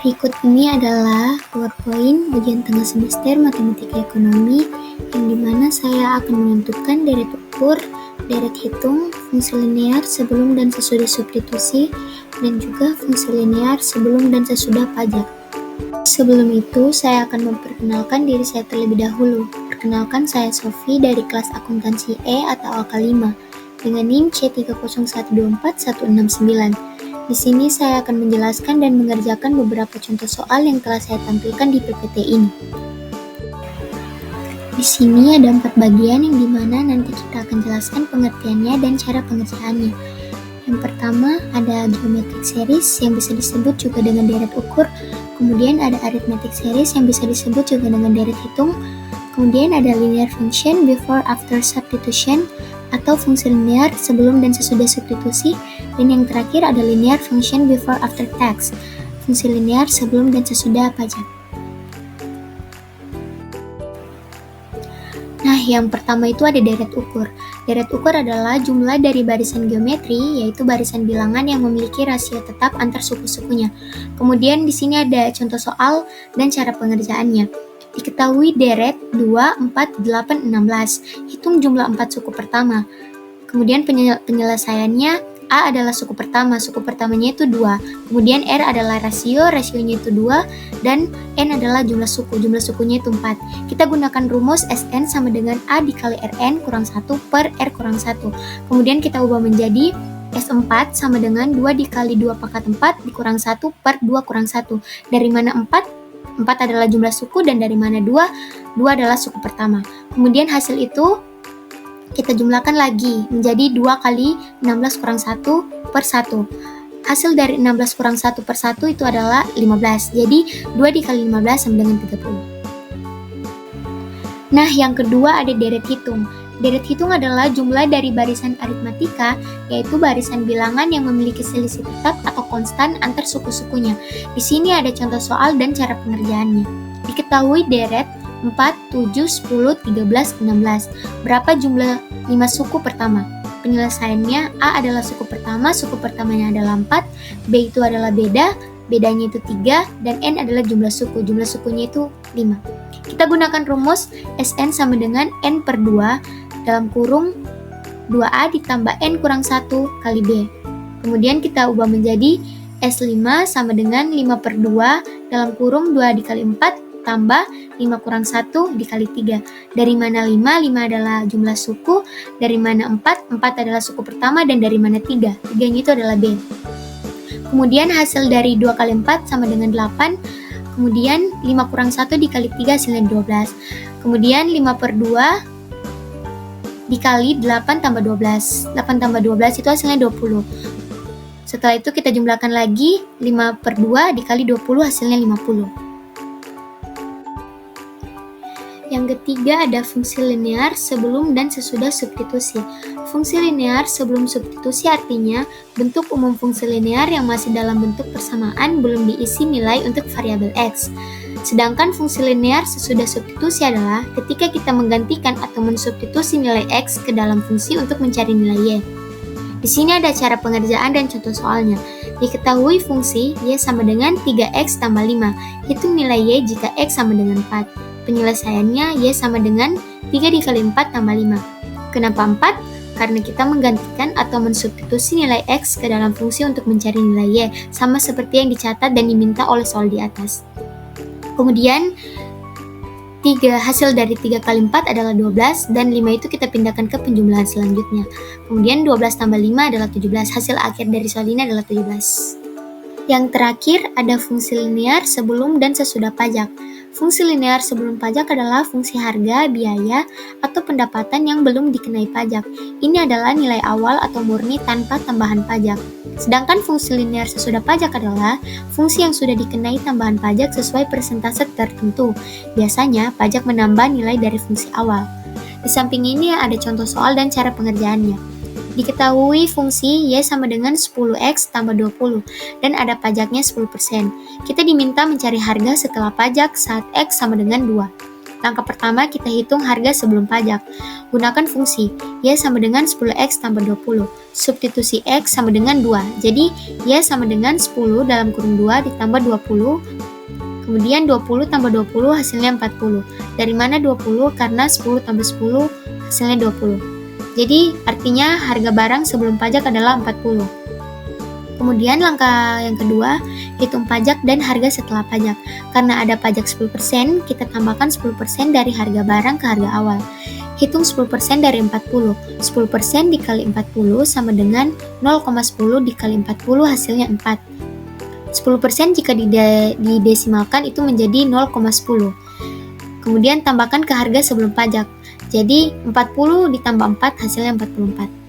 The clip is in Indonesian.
Berikut ini adalah PowerPoint ujian tengah semester Matematika Ekonomi yang dimana saya akan menentukan deret ukur, deret hitung, fungsi linear sebelum dan sesudah substitusi, dan juga fungsi linear sebelum dan sesudah pajak. Sebelum itu, saya akan memperkenalkan diri saya terlebih dahulu. Perkenalkan, saya Sofi dari kelas akuntansi E atau AK5 dengan NIM C30124169169. Di sini saya akan menjelaskan dan mengerjakan beberapa contoh soal yang telah saya tampilkan di PPT ini. Di sini ada 4 bagian yang dimana nanti kita akan jelaskan pengertiannya dan cara pengerjaannya. Yang pertama ada geometric series yang bisa disebut juga dengan deret ukur, kemudian ada arithmetic series yang bisa disebut juga dengan deret hitung, kemudian ada linear function before after substitution atau fungsi linear sebelum dan sesudah substitusi, dan yang terakhir ada linear function before after tax, fungsi linear sebelum dan sesudah pajak. Nah, yang pertama itu ada deret ukur. Deret ukur adalah jumlah dari barisan geometri, yaitu barisan bilangan yang memiliki rasio tetap antar suku-sukunya. Kemudian di sini ada contoh soal dan cara pengerjaannya. Diketahui deret 2, 4, 8, 16. Hitung jumlah 4 suku pertama. Kemudian penyelesaiannya A adalah suku pertamanya itu 2. Kemudian R adalah rasionya itu 2. Dan N adalah jumlah sukunya itu 4. Kita gunakan rumus Sn sama dengan A dikali Rn kurang 1 per R kurang 1. Kemudian kita ubah menjadi S4 sama dengan 2 dikali 2 pangkat 4 dikurang 1 per 2 kurang 1. Dari mana 4? 4 adalah jumlah suku, dan dari mana 2? 2 adalah suku pertama. Kemudian hasil itu kita jumlahkan lagi menjadi 2 kali 16 kurang 1 per 1. Hasil dari 16 kurang 1 per 1 itu adalah 15. Jadi 2 dikali 15 sama dengan 30. Nah, yang kedua ada deret hitung. Deret hitung adalah jumlah dari barisan aritmatika, yaitu barisan bilangan yang memiliki selisih tetap atau konstan antar suku-sukunya. Di sini ada contoh soal dan cara pengerjaannya. Diketahui deret 4, 7, 10, 13, 16. Berapa jumlah 5 suku pertama? Penyelesaiannya A adalah suku pertamanya adalah 4, B itu adalah bedanya itu 3, dan N adalah jumlah sukunya itu 5. Kita gunakan rumus Sn sama dengan N per 2 dalam kurung 2A ditambah N kurang 1 kali B. Kemudian kita ubah menjadi S5 sama dengan 5 per 2 dalam kurung 2 dikali 4 tambah 5 kurang 1 dikali 3. Dari mana 5? 5 adalah jumlah suku. Dari mana 4? 4 adalah suku pertama. Dan dari mana 3? 3-nya itu adalah B. Kemudian hasil dari 2 kali 4 sama dengan 8. Kemudian 5 kurang 1 dikali 3 hasilnya 12. Kemudian 5 per 2 dikali 8 tambah 12. 8 tambah 12 itu hasilnya 20. Setelah itu kita jumlahkan lagi 5 per 2 dikali 20 hasilnya 50. Yang ketiga ada fungsi linear sebelum dan sesudah substitusi. Fungsi linear sebelum substitusi artinya bentuk umum fungsi linear yang masih dalam bentuk persamaan belum diisi nilai untuk variabel X. Sedangkan fungsi linear sesudah substitusi adalah ketika kita menggantikan atau mensubstitusi nilai X ke dalam fungsi untuk mencari nilai Y. Di sini ada cara pengerjaan dan contoh soalnya. Diketahui fungsi Y sama dengan 3X tambah 5. Hitung nilai Y jika X sama dengan 4. Penyelesaiannya Y sama dengan 3 dikali 4 tambah 5. Kenapa 4? Karena kita menggantikan atau mensubstitusi nilai X ke dalam fungsi untuk mencari nilai Y, sama seperti yang dicatat dan diminta oleh soal di atas. Kemudian hasil dari 3 kali 4 adalah 12, dan 5 itu kita pindahkan ke penjumlahan selanjutnya. Kemudian 12 tambah 5 adalah 17, hasil akhir dari soal ini adalah 17. Yang terakhir ada fungsi linear sebelum dan sesudah pajak. Fungsi linear sebelum pajak adalah fungsi harga, biaya, atau pendapatan yang belum dikenai pajak. Ini adalah nilai awal atau murni tanpa tambahan pajak. Sedangkan fungsi linear sesudah pajak adalah fungsi yang sudah dikenai tambahan pajak sesuai persentase tertentu. Biasanya, pajak menambah nilai dari fungsi awal. Di samping ini ada contoh soal dan cara pengerjaannya. Diketahui fungsi Y sama dengan 10X tambah 20, dan ada pajaknya 10%. Kita diminta mencari harga setelah pajak saat X sama dengan 2. Langkah pertama, kita hitung harga sebelum pajak. Gunakan fungsi Y sama dengan 10X tambah 20. Substitusi X sama dengan 2. Jadi, Y sama dengan 10 dalam kurung 2 ditambah 20. Kemudian 20 tambah 20 hasilnya 40. Dari mana 20? Karena 10 tambah 10 hasilnya 20. Jadi, artinya harga barang sebelum pajak adalah 40. Kemudian langkah yang kedua, hitung pajak dan harga setelah pajak. Karena ada pajak 10%, kita tambahkan 10% dari harga barang ke harga awal. Hitung 10% dari 40. 10% dikali 40 sama dengan 0,10 dikali 40 hasilnya 4. 10% jika didesimalkan itu menjadi 0,10. Kemudian tambahkan ke harga sebelum pajak. Jadi 40 ditambah 4 hasilnya 44.